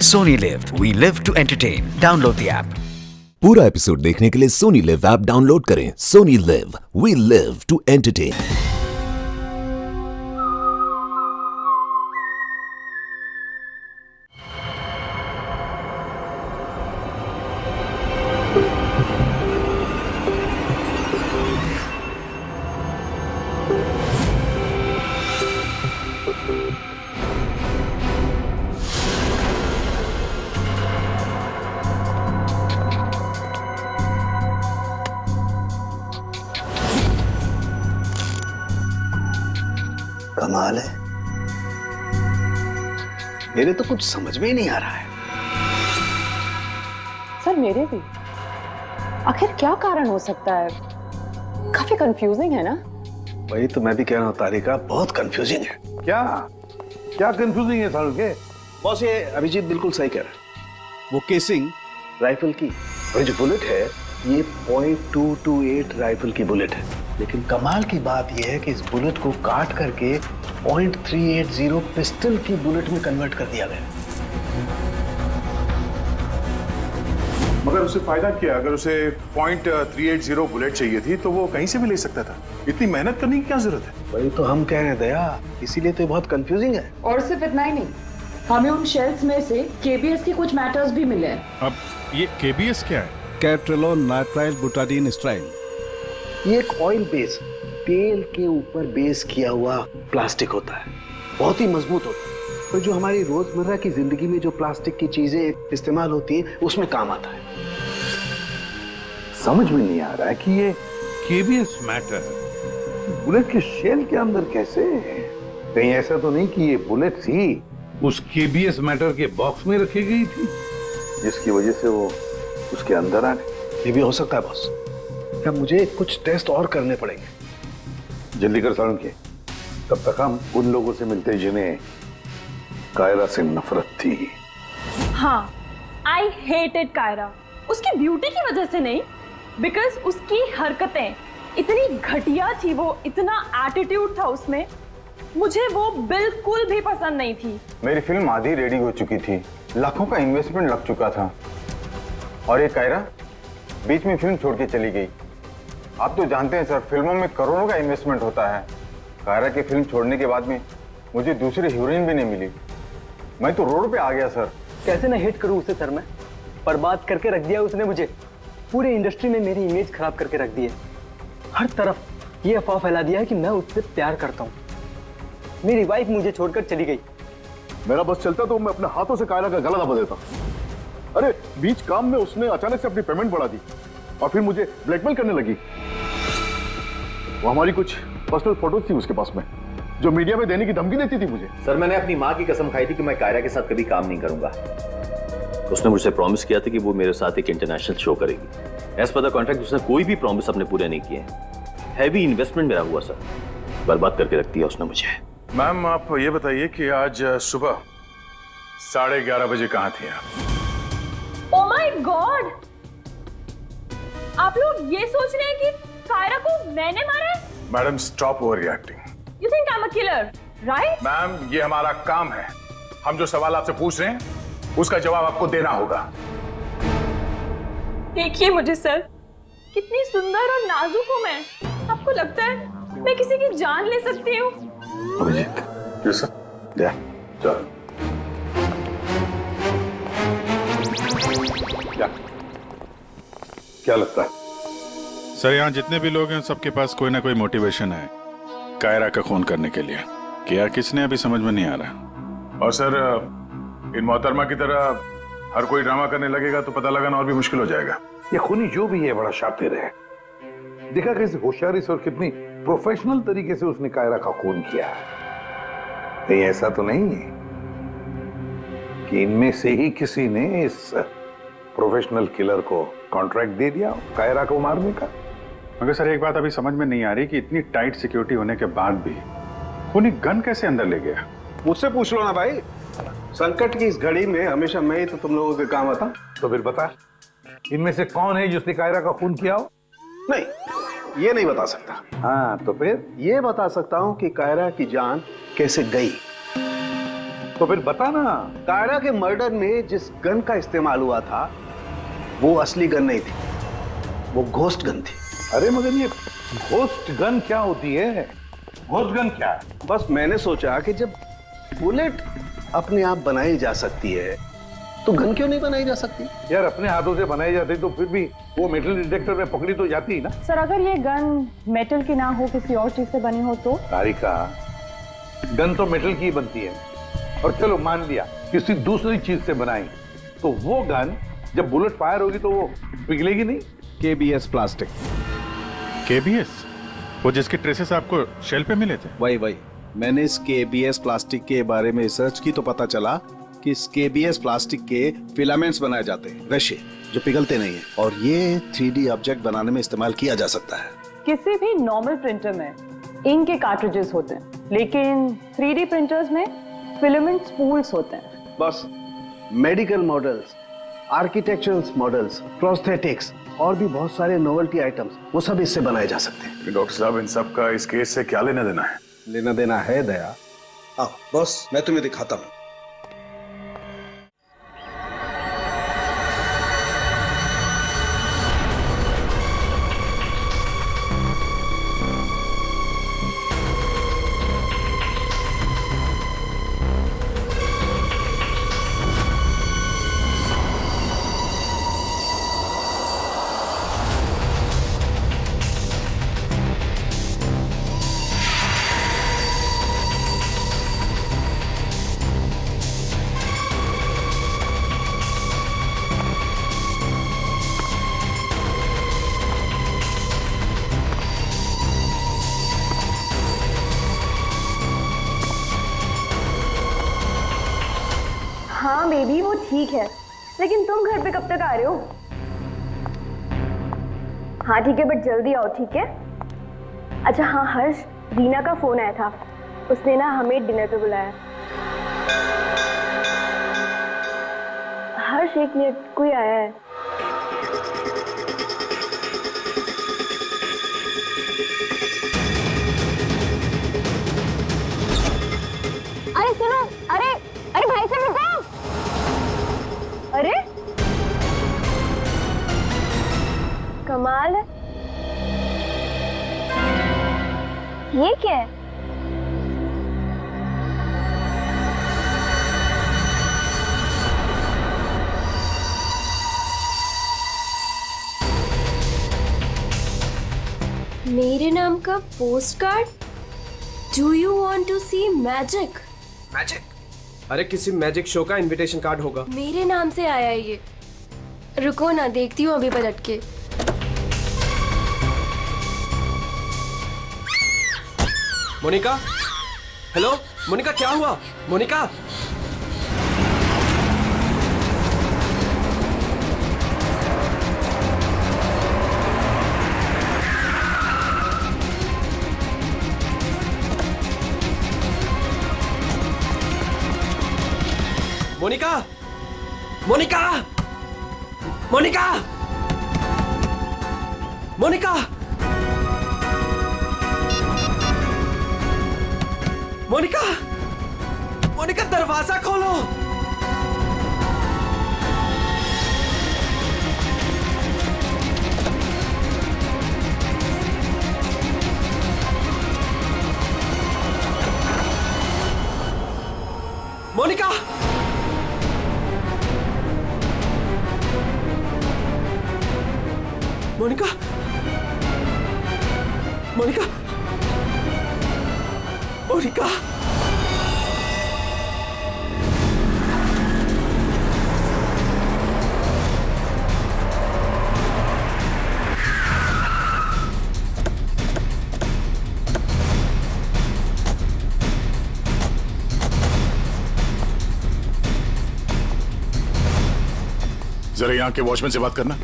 Sony Live. We live to entertain. Download the app. पूरा episode देखने के लिए सोनी लिव ऐप डाउनलोड करें। Sony LIV, we live to entertain. कमाल है, मेरे तो कुछ समझ में ही नहीं आ रहा है। सर मेरे भी। आखिर क्या कारण हो सकता है? काफी कंफ्यूजिंग है ना? वही तो मैं भी कह रहा हूँ तारिका, बहुत कंफ्यूजिंग है। क्या क्या कंफ्यूजिंग है सारू के? बॉस ये अभिजीत बिल्कुल सही कह रहा है। वो केसिंग राइफल की और जो बुलेट है ये .228 राइफल की बुलेट है, लेकिन कमाल की बात यह है कि इस बुलेट को काट करके .380 पिस्टल की बुलेट में कन्वर्ट कर दिया गया। मगर उसे फायदा क्या? अगर उसे .380 बुलेट चाहिए थी तो वो कहीं से भी ले सकता था। इतनी मेहनत करने की क्या जरूरत है? वही तो हम कह रहे हैं दया, इसीलिए तो ये बहुत कंफ्यूजिंग है। और सिर्फ इतना ही नहीं, हमें उन शेल्स में से केबीएस के कुछ मैटर्स भी मिले हैं। अब ये केबीएस क्या है? कैप्ट्रेलोन नाइट्राइल बुटाडीन स्ट्राइल। ये एक ऑयल बेस, तेल के ऊपर बेस किया हुआ प्लास्टिक होता है, बहुत ही मजबूत होता है। तो जो हमारी रोजमर्रा की जिंदगी में जो प्लास्टिक की चीजें इस्तेमाल होती हैं उसमें काम आता है। समझ में नहीं आ रहा है कि ये केबीएस मैटर बुलेट के शेल के अंदर कैसे? कहीं ऐसा तो नहीं कि ये बुलेट ही उस केबीएस मैटर के बॉक्स में रखी गई थी जिसकी वजह से वो उसके अंदर आ गए? ये भी हो सकता है बॉस। क्या मुझे कुछ टेस्ट और करने पड़ेंगे? जल्दी कर सारुण के, तब तक हम उन लोगों से मिलते जिन्हें कायरा से नफरत थी। हाँ, आई हेटेड कायरा। उसकी ब्यूटी की वजह से नहीं, बिकॉज उसकी हरकतें इतनी घटिया थी, वो इतना एटीट्यूड था उसमें, मुझे वो बिल्कुल भी पसंद नहीं थी। मेरी फिल्म आधी रेडी हो चुकी थी, लाखों का इन्वेस्टमेंट लग चुका था, और ये कायरा बीच में फिल्म छोड़ के चली गई। आप तो जानते हैं सर, फिल्मों में करोड़ों का इन्वेस्टमेंट होता है। कायरा की फिल्म छोड़ने के बाद में मुझे दूसरी हीरोइन भी नहीं मिली। मैं तो रोड पे आ गया सर। कैसे ना हिट करूं उसे सर मैं? बर्बाद करके रख दिया उसने मुझे। पूरी इंडस्ट्री में मेरी इमेज खराब करके रख दी है। हर तरफ ये अफवाह फैला दिया है कि मैं उससे प्यार करता हूँ। मेरी वाइफ मुझे छोड़कर चली गई। मेरा बस चलता तो मैं अपने हाथों से कायरा का गला दबा देता। अरे बीच काम में उसने अचानक से अपनी पेमेंट बढ़ा दी और फिर मुझे ब्लैकमेल करने लगी। वो हमारी कुछ पर्सनल फोटोज थी उसके पास में, जो मीडिया में देने की धमकी देती थी मुझे। सर मैंने अपनी माँ की कसम खाई थी कि मैं कायरा के साथ कभी काम नहीं करूंगा। उसने मुझसे प्रॉमिस किया था कि वो मेरे साथ एक इंटरनेशनल शो करेगी। एज पर द कॉन्ट्रैक्ट उसने कोई भी प्रॉमिस अपने पूरे नहीं किए। हैवी इन्वेस्टमेंट मेरा हुआ सर, बर्बाद करके रख दिया उसने मुझे। मैम आप ये बताइए कि आज सुबह 11:30 बजे कहाँ थे आप? ओ माय गॉड, आप लोग ये सोच रहे हैं कि कायरा को मैंने मारा है? Madam stop over reacting. You think I am a killer, right? Ma'am ये हमारा काम है, हम जो सवाल आपसे पूछ रहे हैं उसका जवाब आपको देना होगा। देखिए मुझे सर, कितनी सुंदर और नाजुक हूं मैं। आपको लगता है मैं किसी की जान ले सकती हूँ? अभिजीत, यस सर, या चलो क्या लगता है? सर यहाँ जितने भी लोग हैं सबके पास कोई ना कोई मोटिवेशन है कायरा का खून करने के लिए। क्या किसने अभी समझ में नहीं आ रहा। और सर इन मोहतरमा की तरह हर कोई ड्रामा करने लगेगा तो पता लगाना और भी मुश्किल हो जाएगा। ये खूनी जो भी है बड़ा शातिर है। देखा कैसे होशियारी से और कितनी प्रोफेशनल तरीके से उसने कायरा का खून किया है। कहीं ऐसा तो नहीं है कि इनमें से ही किसी ने इस प्रोफेशनल किलर को कॉन्ट्रैक्ट दे दिया कायरा को मारने का? मगर सर एक बात अभी समझ में नहीं आ रही कि इतनी टाइट सिक्योरिटी होने के बाद भी खूनी गन कैसे अंदर ले गया? मुझसे पूछ लो ना भाई, संकट की इस घड़ी में हमेशा मैं ही तो तुम लोगों के काम आता। तो फिर बता, इनमें से कौन है जिसने कायरा का खून किया हो? नहीं, ये नहीं बता सकता। हाँ तो फिर? ये बता सकता हूं कि कायरा की जान कैसे गई। तो फिर बता ना। कायरा के मर्डर में जिस गन का इस्तेमाल हुआ था वो असली गन नहीं थी, वो घोस्ट गन थी। अरे मगर ये घोस्ट गन क्या होती है? घोस्ट गन क्या है? बस मैंने सोचा कि जब बुलेट अपने आप बनाई जा सकती है तो गन क्यों नहीं बनाई जा सकती? यार अपने हाथों से बनाई जाती तो फिर भी वो मेटल डिटेक्टर में पकड़ी तो जाती ही ना। सर अगर ये गन मेटल की ना हो, किसी और चीज से बनी हो तो? तारिका, गन तो मेटल की ही बनती है, और चलो मान लिया किसी दूसरी चीज से बनाई, तो वो गन जब बुलेट फायर होगी तो वो पिघलेगी नहीं। KBS plastic. KBS? वो जिसके ट्रेसेस आपको शेल पे मिले थे? वही मैंने इस KBS प्लास्टिक के बारे में रिसर्च की तो पता चला कि इस KBS प्लास्टिक के फिलामेंट्स बनाए जाते हैं, रेशे जो पिघलते नहीं है, और ये 3D ऑब्जेक्ट बनाने में इस्तेमाल किया जा सकता है। किसी भी नॉर्मल प्रिंटर में इंक के कार्ट्रिजेस होते हैं, लेकिन 3D प्रिंटर्स में फिलामेंट स्पूल्स होते हैं। बस medical models, architectural models, prosthetics और भी बहुत सारे नोवेल्टी आइटम्स वो सब इससे बनाए जा सकते हैं। डॉक्टर साहब, इन सब का इस केस से क्या लेना देना है? लेना देना है दया। आओ बॉस, मैं तुम्हें दिखाता हूँ। हाँ बेबी वो ठीक है, लेकिन तुम घर पे कब तक आ रहे हो? हाँ ठीक है, बट जल्दी आओ, ठीक है? अच्छा हाँ हर्ष, रीना का फोन आया था, उसने ना हमें डिनर पे बुलाया। हर्ष एक मिनट, कोई आया है। अरे सुनो, अरे भाई साहब रुको। अरे कमाल है, ये क्या है? मेरे नाम का post card. Do you want to see magic? Magic? अरे किसी मैजिक शो का इनविटेशन कार्ड होगा। मेरे नाम से आया है ये। रुको ना, देखती हूँ अभी पलट के। मोनिका, हेलो मोनिका, क्या हुआ? मोनिका, मोनिका, मोनिका, मोनिका, मोनिका, मोनिका, मोनिका, दरवाजा खोलो। मोनिका, मोनिका, मोनिका, मोनिका, जरा यहाँ के वॉचमैन से बात करना।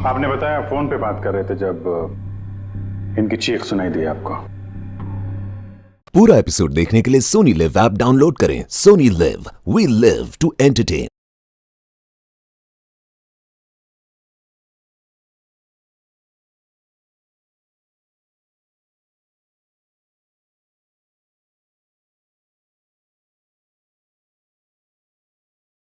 आपने बताया फोन पे बात कर रहे थे जब इनकी चीख सुनाई दी आपको। पूरा एपिसोड देखने के लिए सोनी लिव ऐप डाउनलोड करें। Sony LIV, we live to entertain.